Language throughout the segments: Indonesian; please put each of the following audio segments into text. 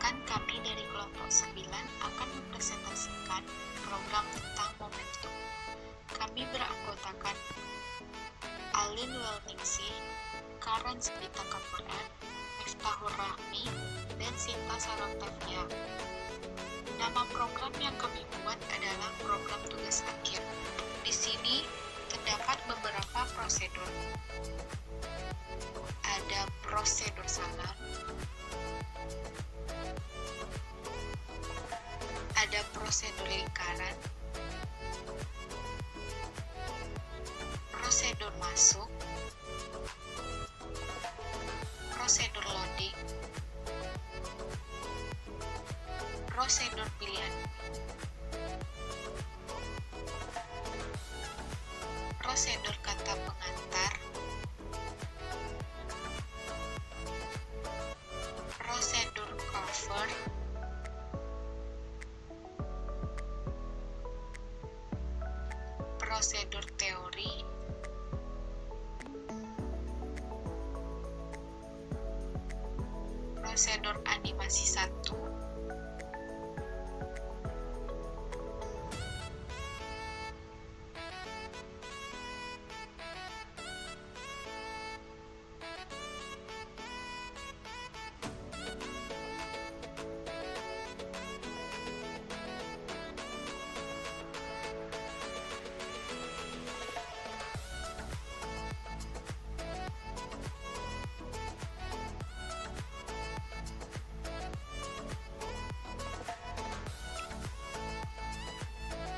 Perkenalkan, kami dari kelompok 9 akan mempresentasikan program tentang momentum. Kami beranggotakan Alin Welningsih, Karen Sabita Kaporan, Miftahur Rahmi, dan Sinta Sarotavia. Nama program yang kami buat adalah program tugas akhir. Di sini terdapat beberapa prosedur. Ada prosedur salam, ada prosedur lingkaran, prosedur masuk, prosedur loading, prosedur pilihan, prosedur kata pengantar, prosedur cover, prosedur teori, prosedur animasi 1,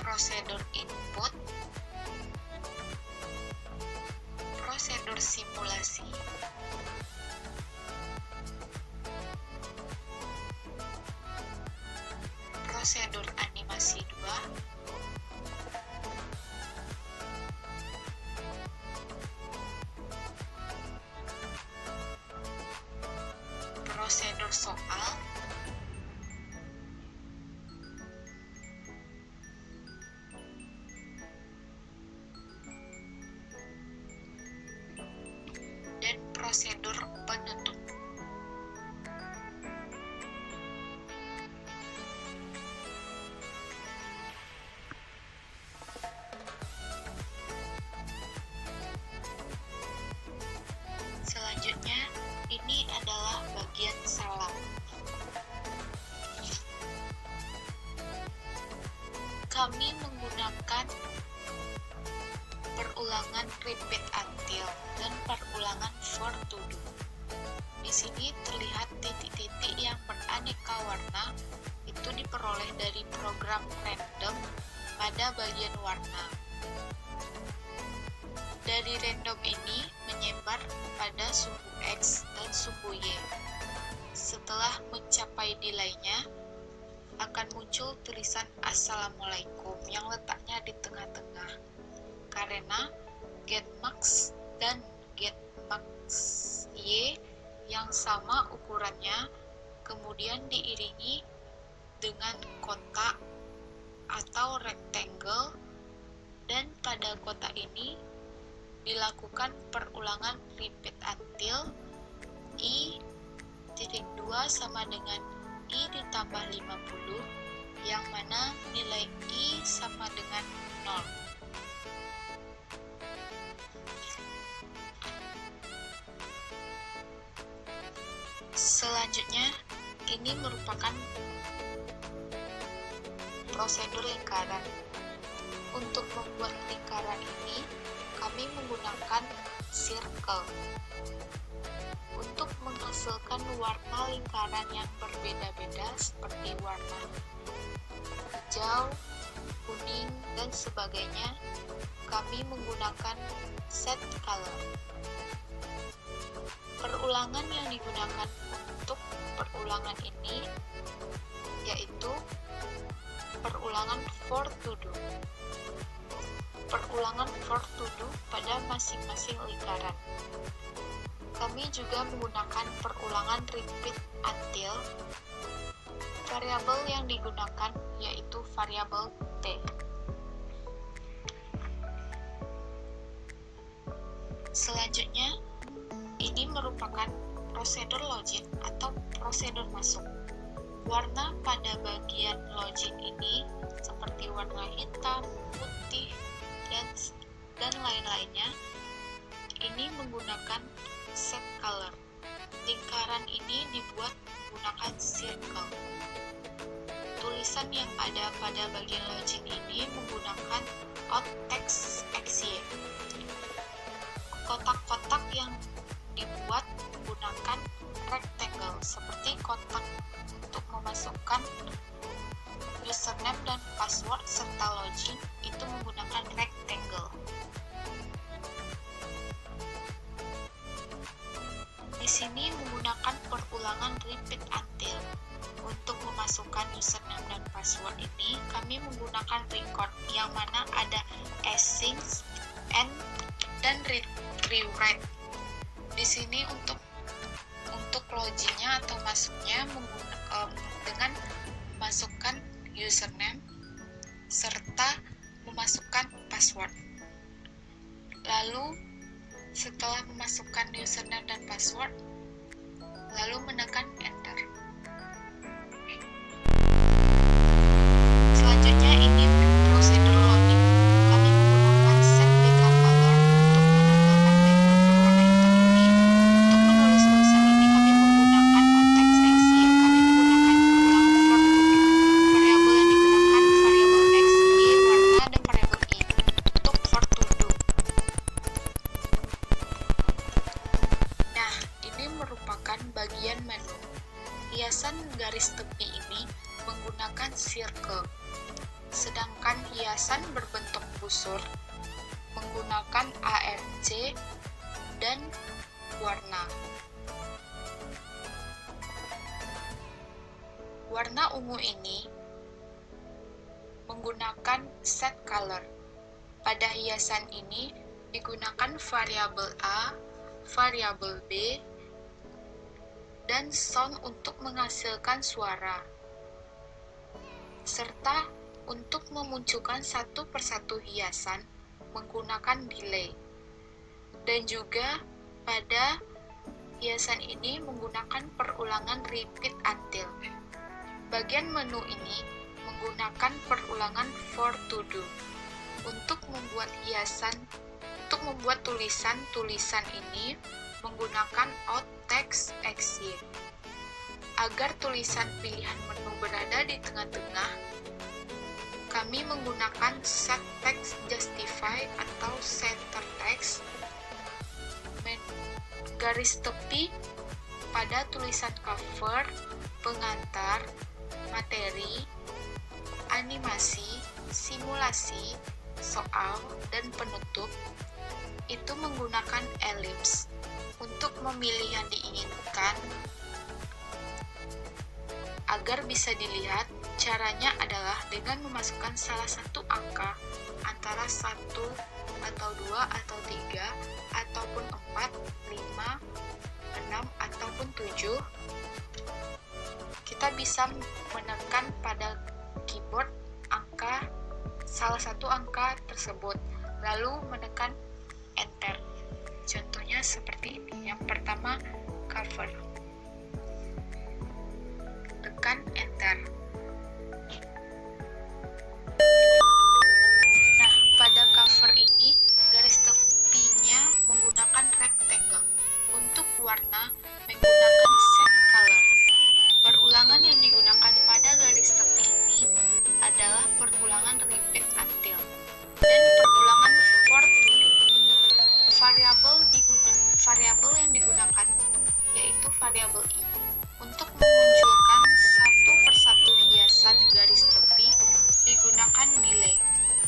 prosedur input, prosedur simulasi, prosedur animasi 2, prosedur soal, dan prosedur penutup. Selanjutnya, ini adalah bagian salam. Kami menggunakan perulangan repeat until dan perulangan for to do. Di sini terlihat titik-titik yang beraneka warna itu diperoleh dari program random pada bagian warna. Dari random ini menyebar pada suku X dan suku Y. Setelah mencapai delay-nya, akan muncul tulisan Assalamualaikum yang letaknya di tengah-tengah. Karena getMax dan getMax Y yang sama ukurannya, kemudian diiringi dengan kotak atau rectangle, dan pada kotak ini dilakukan perulangan repeat until i.2 sama dengan i ditambah 50, yang mana nilai i sama dengan 0. Selanjutnya, ini merupakan prosedur lingkaran. Untuk membuat lingkaran ini, kami menggunakan circle. Untuk menghasilkan warna lingkaran yang berbeda-beda seperti warna hijau, kuning, dan sebagainya, kami menggunakan set color. Perulangan yang digunakan untuk perulangan ini yaitu perulangan for to do. Perulangan for to do pada masing-masing lingkaran. Kami juga menggunakan perulangan repeat until. Variabel yang digunakan yaitu variabel t. Selanjutnya, ini merupakan prosedur login atau prosedur masuk. Warna pada bagian login ini seperti warna hitam, putih, dan lain-lainnya ini menggunakan set color. Lingkaran ini dibuat menggunakan circle. Tulisan yang ada pada bagian login ini menggunakan alt text XY. Kotak-kotak yang dibuat menggunakan rectangle seperti kotak untuk memasukkan username dan password serta login itu menggunakan rectangle. Di sini menggunakan perulangan repeat until. Untuk memasukkan username dan password ini kami menggunakan record yang mana ada async, end, dan rewrite. Di sini untuk loginnya atau masuknya dengan memasukkan username serta memasukkan password. Lalu setelah memasukkan username dan password, lalu menekan enter. Selanjutnya ini prosedur loading. Kami menggunakan set background color untuk menambahkan background berwarna hitam ini. Untuk menulis tulisan ini kami menggunakan konteks XY. Kami menggunakan ulang for to do. Variabel yang digunakan variabel XY, warna, dan variabel I untuk for to do. Nah, ini merupakan bagian menu. Hiasan garis tepi ini menggunakan circle. Sedangkan hiasan berbentuk busur menggunakan ARC dan warna. Warna ungu ini menggunakan set color. Pada hiasan ini digunakan variabel A, variabel B, dan sound untuk menghasilkan suara, serta untuk memunculkan satu persatu hiasan menggunakan delay. Dan juga pada hiasan ini menggunakan perulangan repeat until. Bagian menu ini menggunakan perulangan for to do. Untuk membuat tulisan ini menggunakan alt text XY. Agar tulisan pilihan menu berada di tengah-tengah, kami menggunakan set text justify atau center text. Garis tepi pada tulisan cover, pengantar, materi, animasi, simulasi, soal, dan penutup itu menggunakan ellipse. Untuk memilih yang diinginkan agar bisa dilihat, caranya adalah dengan memasukkan salah satu angka antara 1 atau 2 atau 3 ataupun 4, 5, 6 ataupun 7. Kita bisa menekan pada keyboard salah satu angka tersebut, lalu menekan enter. Contohnya seperti ini. Yang pertama, cover. Tekan enter. Nah, pada cover ini garis tepinya menggunakan rectangle. Untuk warna menggunakan set color. Perulangan yang digunakan pada garis tepi ini adalah perulangan repeat until dan perulangan for to do. Variabel yang digunakan yaitu variabel I. Untuk memunculkan satu persatu hiasan garis tepi digunakan delay,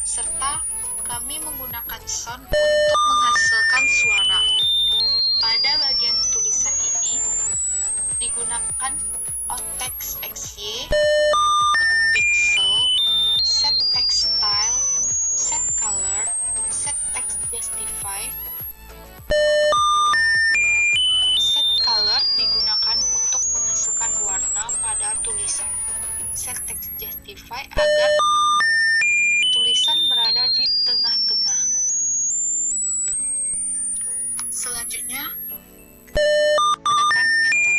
serta kami menggunakan sound untuk menghasilkan suara. Pada bagian tulisan ini digunakan alt text XY, pixel, set text style, set color, set text justify. Set color digunakan untuk menghasilkan warna pada tulisan. Set text justify agar tulisan berada di tengah-tengah. Selanjutnya, menekan enter.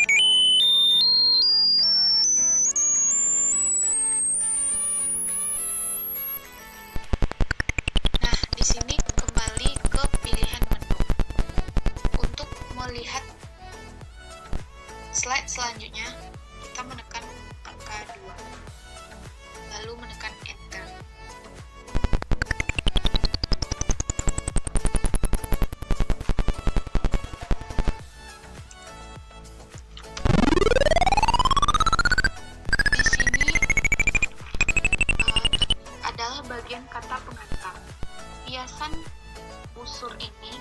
bagian kata pengantar. Hiasan busur ini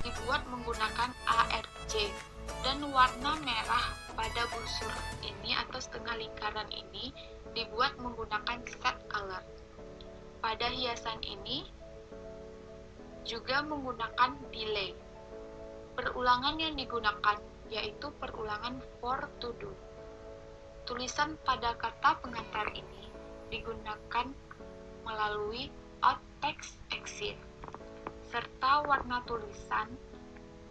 dibuat menggunakan ARC dan warna merah pada busur ini atau setengah lingkaran ini dibuat menggunakan set color. Pada hiasan ini juga menggunakan delay. Perulangan yang digunakan yaitu perulangan for to do. Tulisan pada kata pengantar ini digunakan melalui alt text exit, serta warna tulisan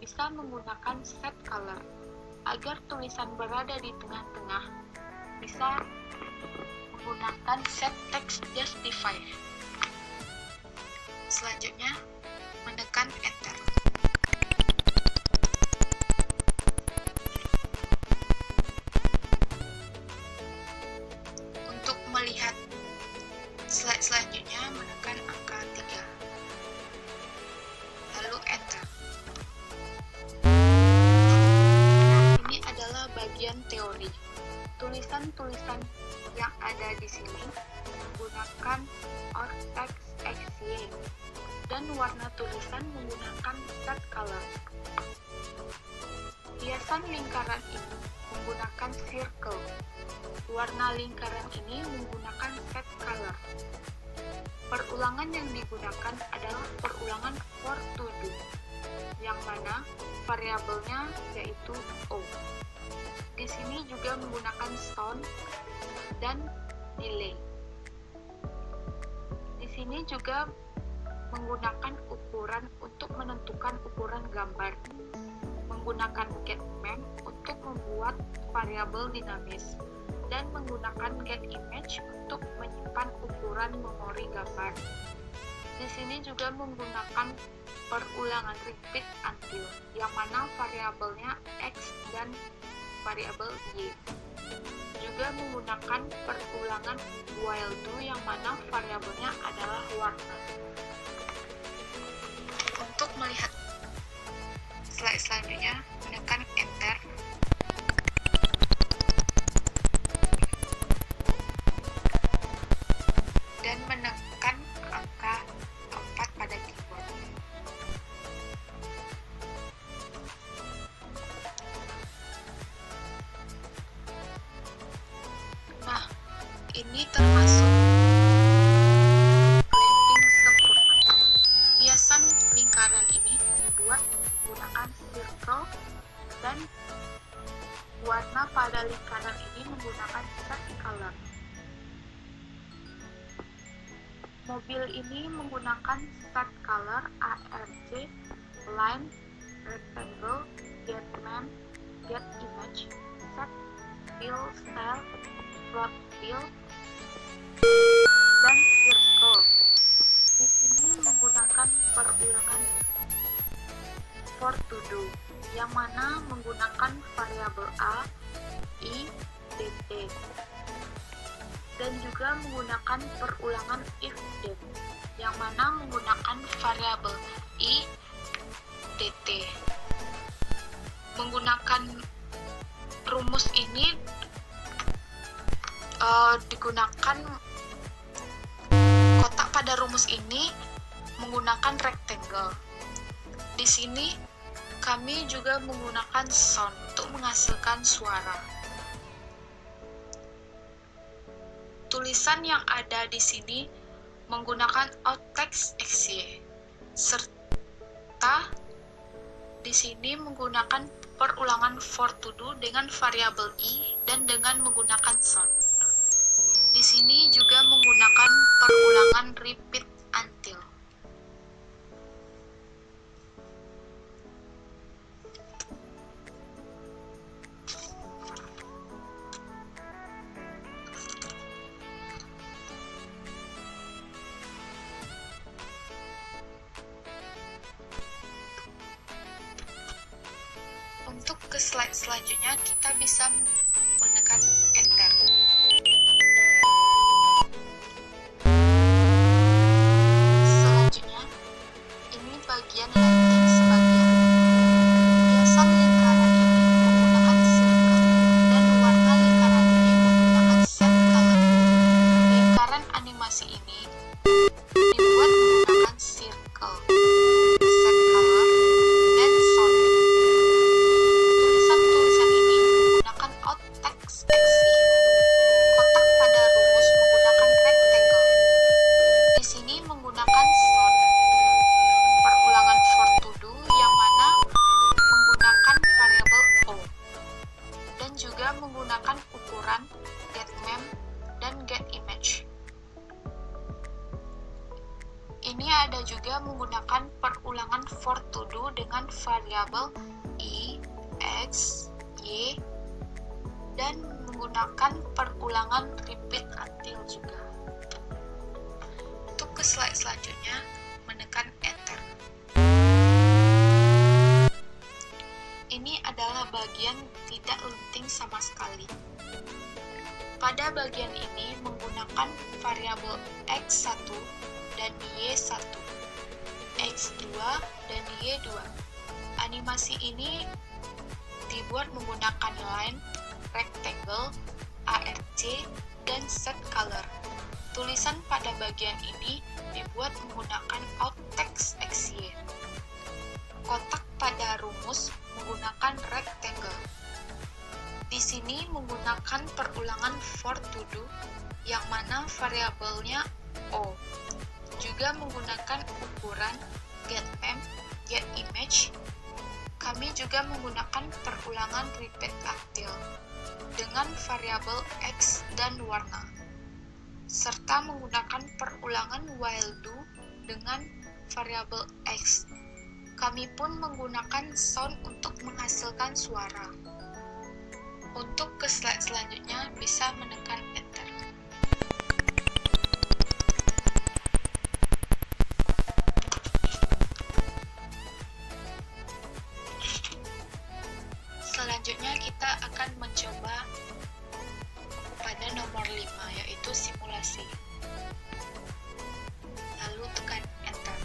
bisa menggunakan set color. Agar tulisan berada di tengah-tengah, bisa menggunakan set text justify. Selanjutnya, menekan enter. Untuk melihat slide selanjutnya, menekan angka 3. Lalu enter. Ini adalah bagian teori. Tulisan-tulisan yang ada di sini menggunakan alt text exit dan warna tulisan menggunakan set color. Hiasan lingkaran ini menggunakan circle. Warna lingkaran ini menggunakan set color. Perulangan yang digunakan adalah perulangan for to do, yang mana variabelnya yaitu O. Di sini juga menggunakan sound dan delay. Di sini juga menggunakan ukuran untuk menentukan ukuran gambar. Menggunakan getMem untuk membuat variabel dinamis dan menggunakan getImage untuk menyimpan ukuran memori gambar. Di sini juga menggunakan perulangan repeat until, yang mana variabelnya X dan variabel Y. Juga menggunakan perulangan while do, yang mana variabelnya adalah warna. Untuk melihat slide selanjutnya, menekan enter. Dan menekan angka 4 pada keyboard. Nah, ini termasuk blending sempurna. Hiasan lingkaran ini dibuat menggunakan circle dan warna pada lingkaran ini menggunakan set color. Mobil ini menggunakan set color ARC, line, rectangle, getMem, getImage, set fill style, float fill, dan circle. Di sini menggunakan perulangan for to do, yang mana menggunakan variabel A, I, dt, dan juga menggunakan perulangan if then, yang mana menggunakan variabel I, dt. Menggunakan rumus ini digunakan kotak pada rumus ini menggunakan rectangle. Di sini kami juga menggunakan sound untuk menghasilkan suara. Tulisan yang ada di sini menggunakan alt text exit, serta di sini menggunakan perulangan for to do dengan variabel i dan dengan menggunakan sound. Di sini juga menggunakan perulangan repeat until. Untuk ke slide selanjutnya, kita bisa menekan enter. Selanjutnya, ini bagian landing sebagian. Hiasan lingkaran ini menggunakan circle dan warna lingkaran ini menggunakan set color. Lingkaran animasi ini juga menggunakan perulangan for to do dengan variabel i, x, y, dan menggunakan perulangan repeat until juga. Untuk ke slide selanjutnya, menekan enter. Ini adalah bagian tidak lenting sama sekali. Pada bagian ini menggunakan variabel x1 dan y1, x2 dan y2. Animasi ini dibuat menggunakan line, rectangle, arc, dan set color. Tulisan pada bagian ini dibuat menggunakan alt text xy. Kotak pada rumus menggunakan rectangle. Di sini menggunakan perulangan for to do yang mana variabelnya o. Juga menggunakan ukuran getMem, getImage. Kami juga menggunakan perulangan repeat until dengan variabel x dan warna, serta menggunakan perulangan while do dengan variabel x. Kami pun menggunakan sound untuk menghasilkan suara. Untuk ke slide selanjutnya bisa menekan enter. Selanjutnya kita akan mencoba pada nomor 5, yaitu simulasi. Lalu tekan enter.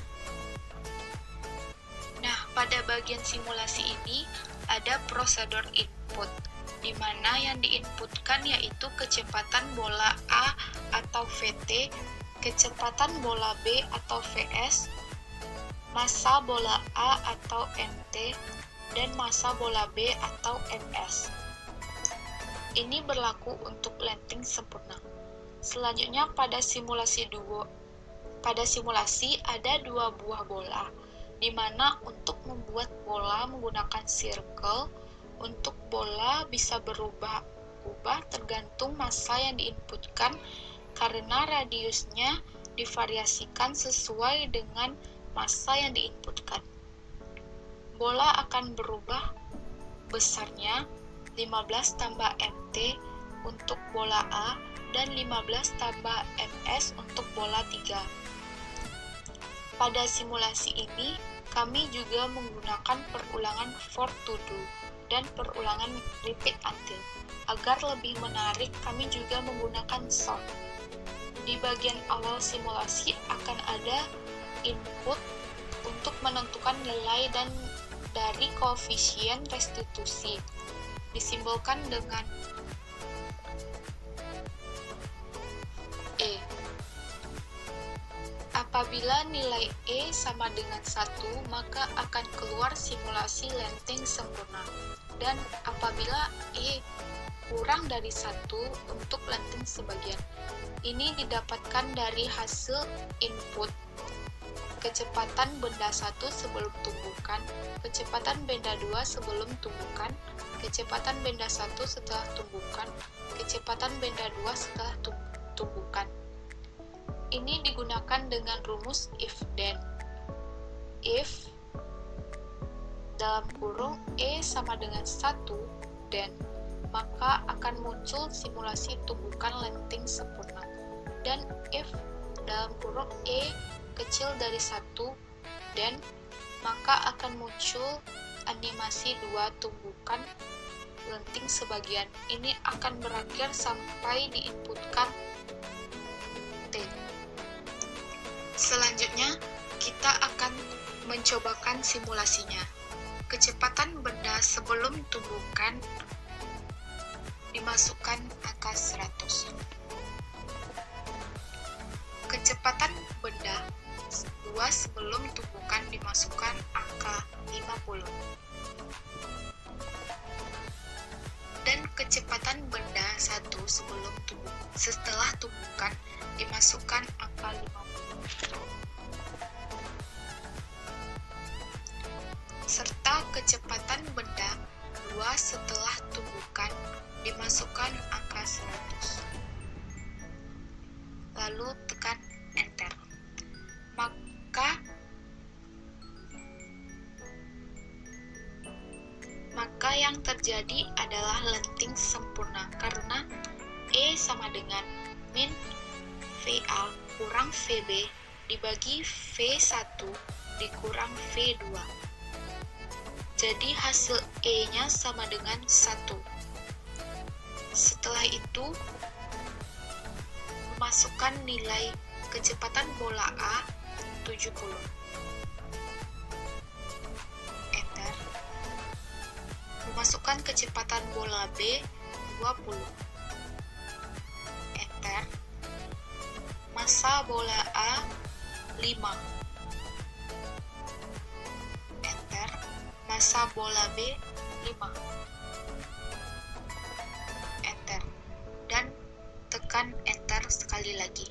Nah, pada bagian simulasi ini ada prosedur input, di mana yang diinputkan yaitu kecepatan bola A atau VT, kecepatan bola B atau VS, massa bola A atau MT, dan massa bola B atau MS. Ini berlaku untuk landing sempurna. Selanjutnya pada simulasi ada 2 buah bola, di mana untuk membuat bola menggunakan circle. Untuk bola bisa berubah-ubah tergantung massa yang diinputkan karena radiusnya divariasikan sesuai dengan massa yang diinputkan. Bola akan berubah besarnya 15 tambah MT untuk bola A dan 15 tambah MS untuk bola 3. Pada simulasi ini, kami juga menggunakan perulangan for to do dan perulangan repeat until. Agar lebih menarik, kami juga menggunakan sound. Di bagian awal simulasi akan ada input untuk menentukan nilai dan dari koefisien restitusi, disimbolkan dengan E. Apabila nilai E sama dengan 1, maka akan keluar simulasi landing sempurna. Dan apabila E kurang dari 1 untuk landing sebagian. Ini didapatkan dari hasil input kecepatan benda 1 sebelum tumbukan, kecepatan benda 2 sebelum tumbukan, kecepatan benda 1 setelah tumbukan, kecepatan benda 2 setelah tumbukan. Ini digunakan dengan rumus if then. If dalam kurung E sama dengan 1 dan maka akan muncul simulasi tumbukan landing sempurna. Dan if dalam kurung E kecil dari 1 dan maka akan muncul animasi 2 tumbukan landing sebagian. Ini akan berakhir sampai diinputkan T. Selanjutnya kita akan mencobakan simulasinya. Kecepatan benda sebelum tumbukan dimasukkan angka 100. Kecepatan benda 2 sebelum tumbukan dimasukkan angka 50. Dan kecepatan benda 1 setelah tumbukan dimasukkan angka 50. Serta kecepatan benda 2 setelah tumbukan dimasukkan angka 100. Lalu tekan enter. Maka terjadi adalah lenting sempurna karena E sama dengan min VA kurang VB dibagi V1 dikurang V2. Jadi hasil E-nya sama dengan 1. Setelah itu, masukkan nilai kecepatan bola A 70. Enter. Memasukkan kecepatan bola B 20. Enter. Massa bola A 5. Enter. Massa bola B 5. Enter. Dan tekan enter sekali lagi.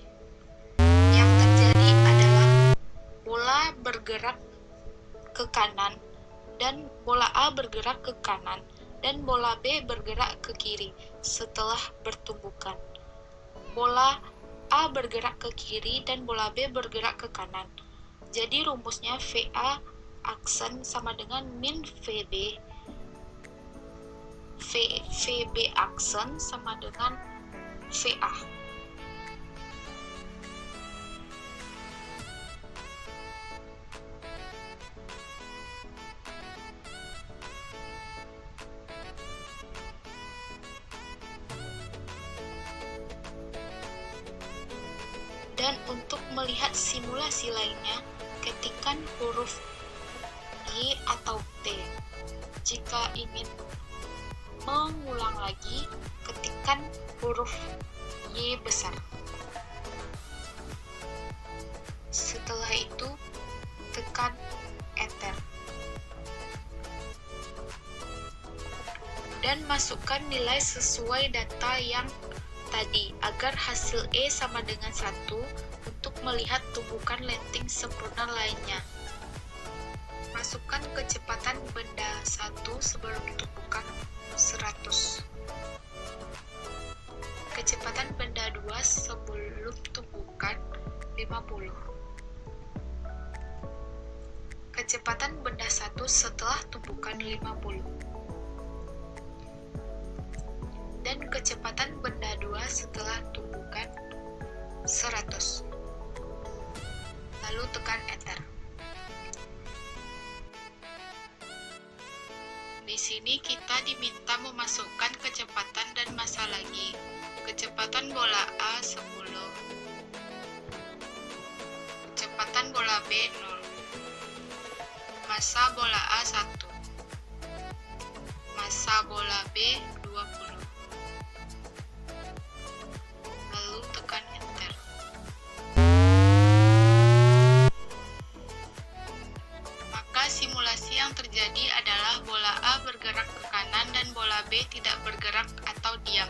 Yang terjadi adalah bola bergerak ke kanan dan bola A bergerak ke kanan dan bola B bergerak ke kiri setelah bertumbukan. Bola A bergerak ke kiri dan bola B bergerak ke kanan. Jadi rumusnya VA aksen sama dengan min VB. VB aksen sama dengan VA. Dan untuk melihat simulasi lainnya, ketikkan huruf Y atau T. Jika ingin mengulang lagi, ketikkan huruf Y besar. Setelah itu, tekan enter. Dan masukkan nilai sesuai data yang tadi agar hasil E sama dengan 1 untuk melihat tumbukan lenting sempurna lainnya. Masukkan kecepatan benda 1 sebelum tumbukan 100. Kecepatan benda 2 sebelum tumbukan 50. Kecepatan benda 1 setelah tumbukan 50. Dan kecepatan benda 2 setelah tumbukan 100. Lalu tekan enter. Di sini kita diminta memasukkan kecepatan dan massa lagi. Kecepatan bola A 10. Kecepatan bola B 0. Massa bola A 1. Massa bola B 20. Lalu tekan enter. Maka simulasi yang terjadi adalah bola A bergerak ke kanan dan bola B tidak bergerak atau diam.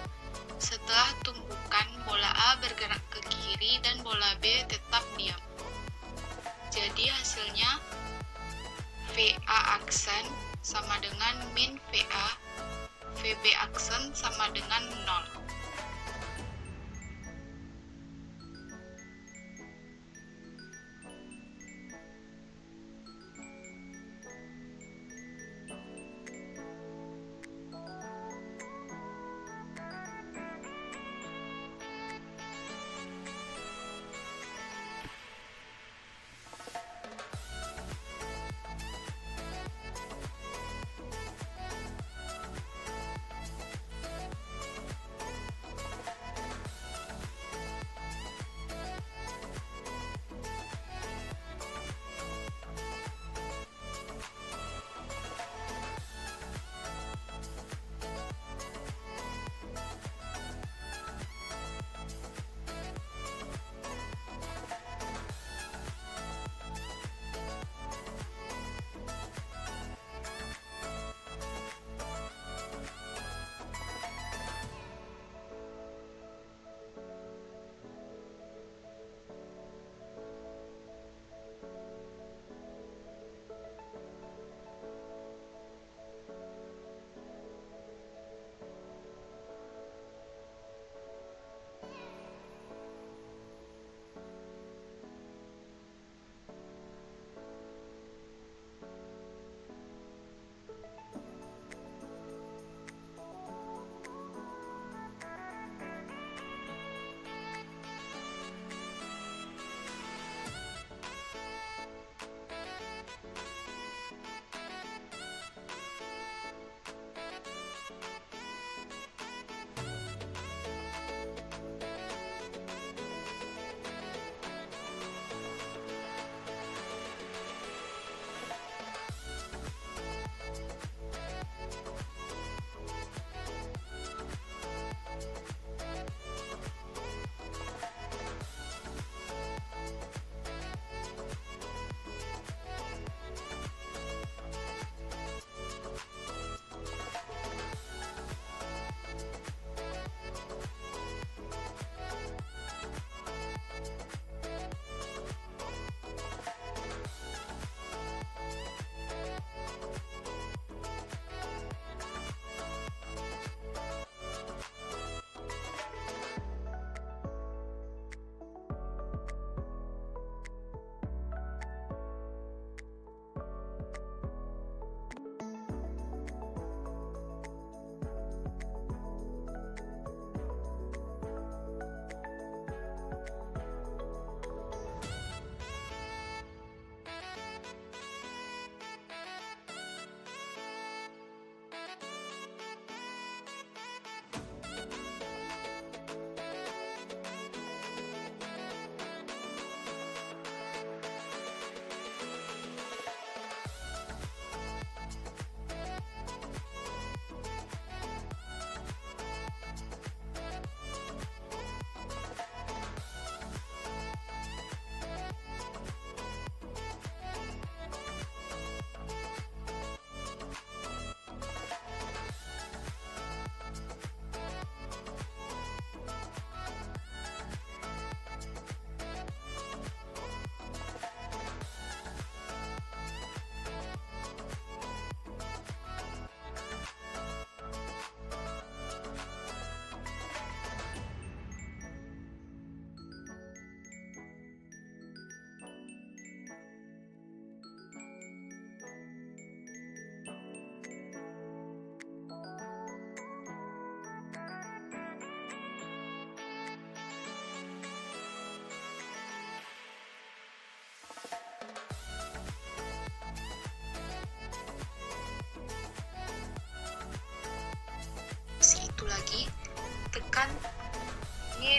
Setelah tumbukan, bola A bergerak ke kiri dan bola B tetap diam. Jadi hasilnya VA aksen sama dengan min VA, VB aksen sama dengan 0.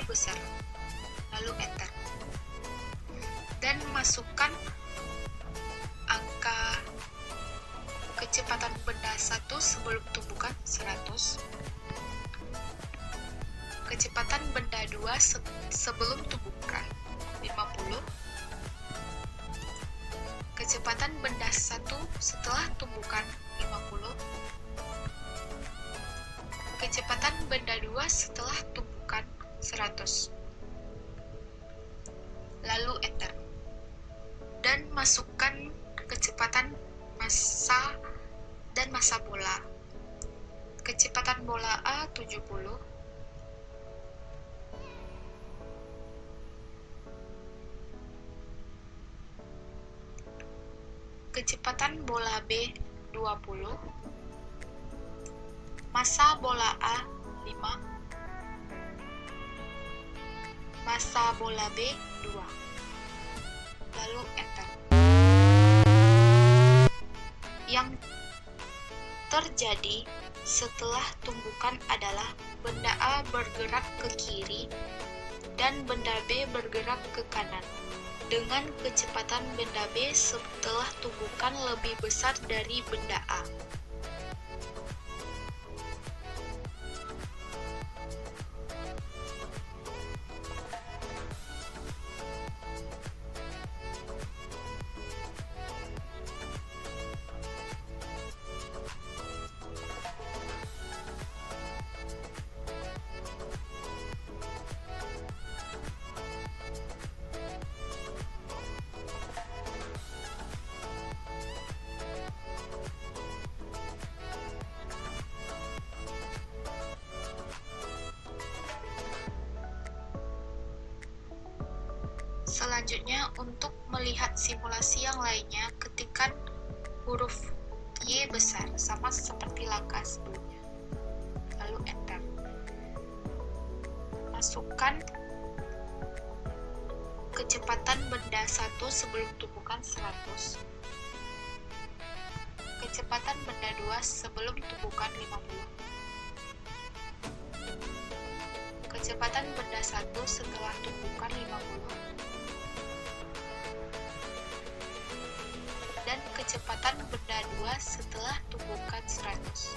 besar. Lalu enter. Dan masukkan angka kecepatan benda 1 sebelum tumbukan 100. Kecepatan benda 2 sebelum tumbukan 50. Kecepatan benda 1 setelah tumbukan 50. Kecepatan benda 2 setelah tumbukan 100. Lalu enter. Dan masukkan kecepatan massa dan massa bola. Kecepatan bola A 70. Kecepatan bola B 20. Massa bola A 5. Massa bola B 2. Lalu enter. Yang terjadi setelah tumbukan adalah benda A bergerak ke kiri dan benda B bergerak ke kanan dengan kecepatan benda B setelah tumbukan lebih besar dari benda A. Selanjutnya, untuk melihat simulasi yang lainnya, ketikkan huruf Y besar, sama seperti langkah sebelumnya. Lalu enter. Masukkan kecepatan benda 1 sebelum tumbukan 100. Kecepatan benda 2 sebelum tumbukan 50. Kecepatan benda 1 setelah tumbukan 50. Dan kecepatan benda 2 setelah tumbukan 100.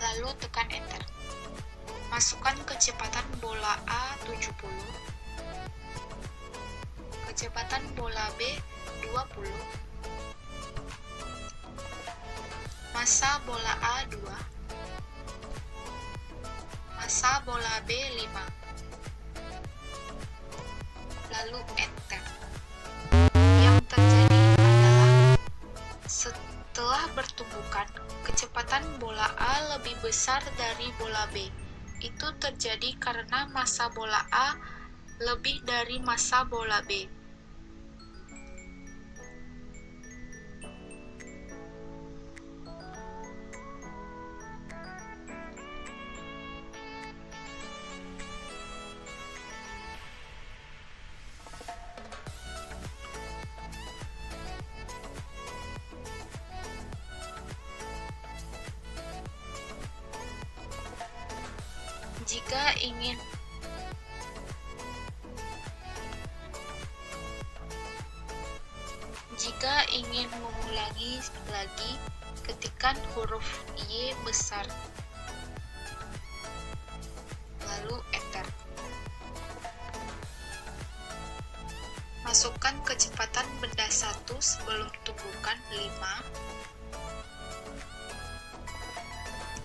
Lalu tekan enter. Masukkan kecepatan bola A 70. Kecepatan bola B 20. Massa bola A 2. Massa bola B 5. Lalu enter. Yang terjadi adalah setelah bertumbukan, kecepatan bola A lebih besar dari bola B. Itu terjadi karena massa bola A lebih dari massa bola B. Jika ingin mengulangi lagi, ketikkan huruf Y besar, lalu enter. Masukkan kecepatan benda 1 sebelum tumbukan 5.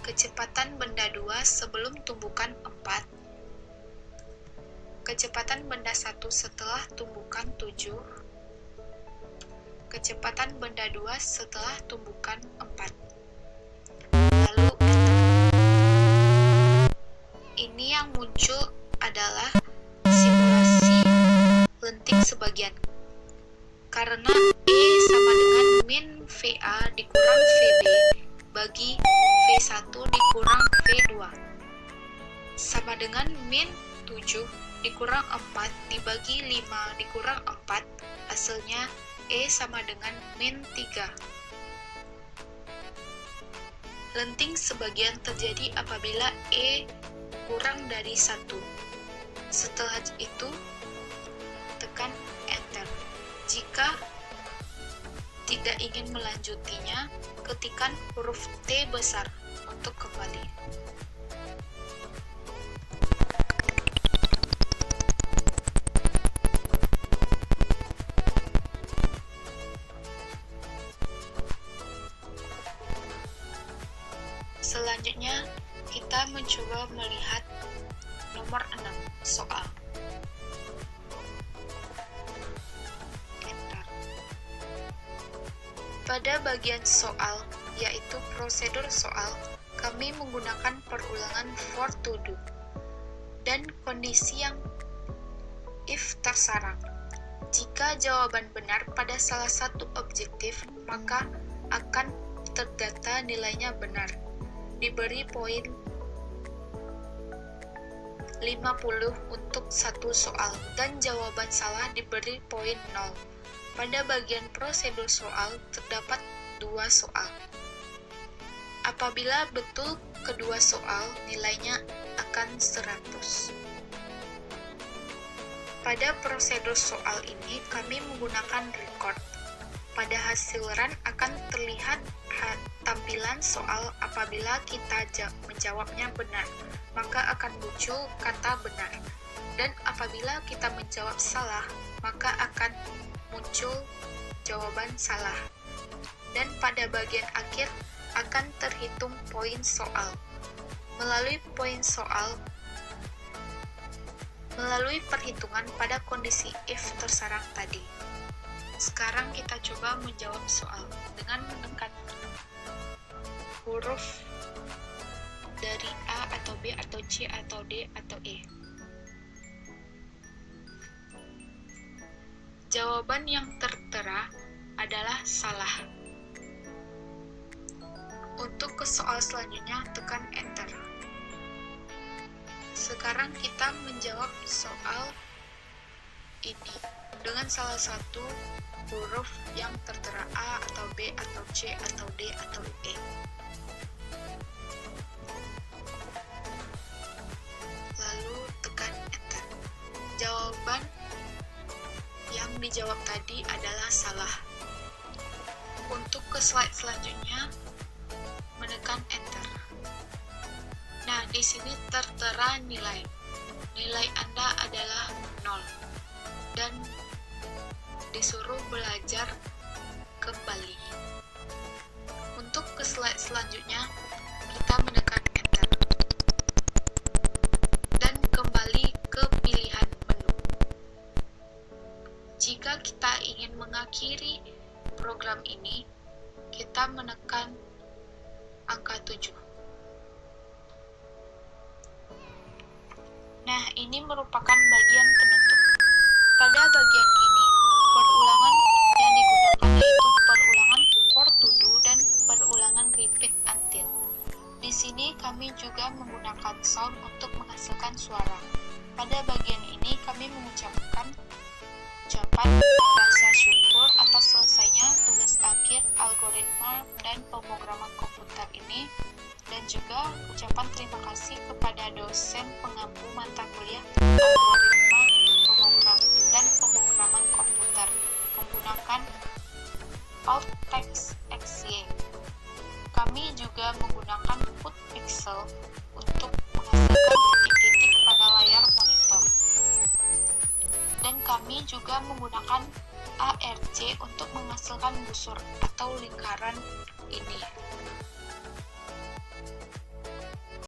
Kecepatan benda 2 sebelum tumbukan 4. Kecepatan benda 1 setelah tumbukan 7. Kecepatan benda 2 setelah tumbukan 4. Lalu enter. Ini yang muncul adalah simulasi lenting sebagian. Karena E sama dengan min VA dikurang VB bagi V1 dikurang V2 sama dengan min 7 dikurang 4 dibagi 5 dikurang 4, hasilnya E sama dengan min 3. Lenting sebagian terjadi apabila E kurang dari 1. Setelah itu, tekan Enter. Jika tidak ingin melanjutinya, ketikkan huruf T besar untuk kembali. Selanjutnya, kita mencoba melihat nomor 6, soal. Enter. Pada bagian soal, yaitu prosedur soal, kami menggunakan perulangan for to do dan kondisi yang if tersarang. Jika jawaban benar pada salah satu objektif, maka akan terdata nilainya benar, diberi poin 50 untuk satu soal, dan jawaban salah diberi poin 0. Pada bagian prosedur soal, terdapat 2 soal. Apabila betul kedua soal, nilainya akan 100. Pada prosedur soal ini, kami menggunakan record. Pada hasil run akan terlihat tampilan soal. Apabila kita menjawabnya benar, maka akan muncul kata benar. Dan apabila kita menjawab salah, maka akan muncul jawaban salah. Dan pada bagian akhir akan terhitung poin soal. Melalui perhitungan pada kondisi if tersarang tadi. Sekarang kita coba menjawab soal dengan menekan huruf dari A atau B atau C atau D atau E. Jawaban yang tertera adalah salah. Untuk ke soal selanjutnya, tekan Enter. Sekarang kita menjawab soal ini dengan salah satu huruf yang tertera A atau B atau C atau D atau E. Lalu tekan Enter. Jawaban yang dijawab tadi adalah salah. Untuk ke slide selanjutnya, menekan Enter. Nah, di sini tertera nilai. Nilai Anda adalah 0 dan disuruh belajar kembali. Untuk ke slide selanjutnya, kita menekan Enter dan kembali ke pilihan menu. Jika kita ingin mengakhiri program ini, kita menekan angka 7. Nah, ini merupakan bagian penutup. Pada bagian ini, perulangan yang digunakan yaitu perulangan for to do dan perulangan repeat until. Di sini kami juga menggunakan sound untuk menghasilkan suara. Pada bagian ini kami mengucapkan ucapan rasa syukur atas selesainya tugas akhir algoritma dan pemrograman komputer ini, dan juga ucapan terima kasih kepada dosen pengampu mata kuliah algoritma dan pemrograman komputer menggunakan Alt-Text XY. Kami juga menggunakan put pixel untuk menghasilkan titik-titik pada layar monitor. Dan kami juga menggunakan ARC untuk menghasilkan busur atau lingkaran ini.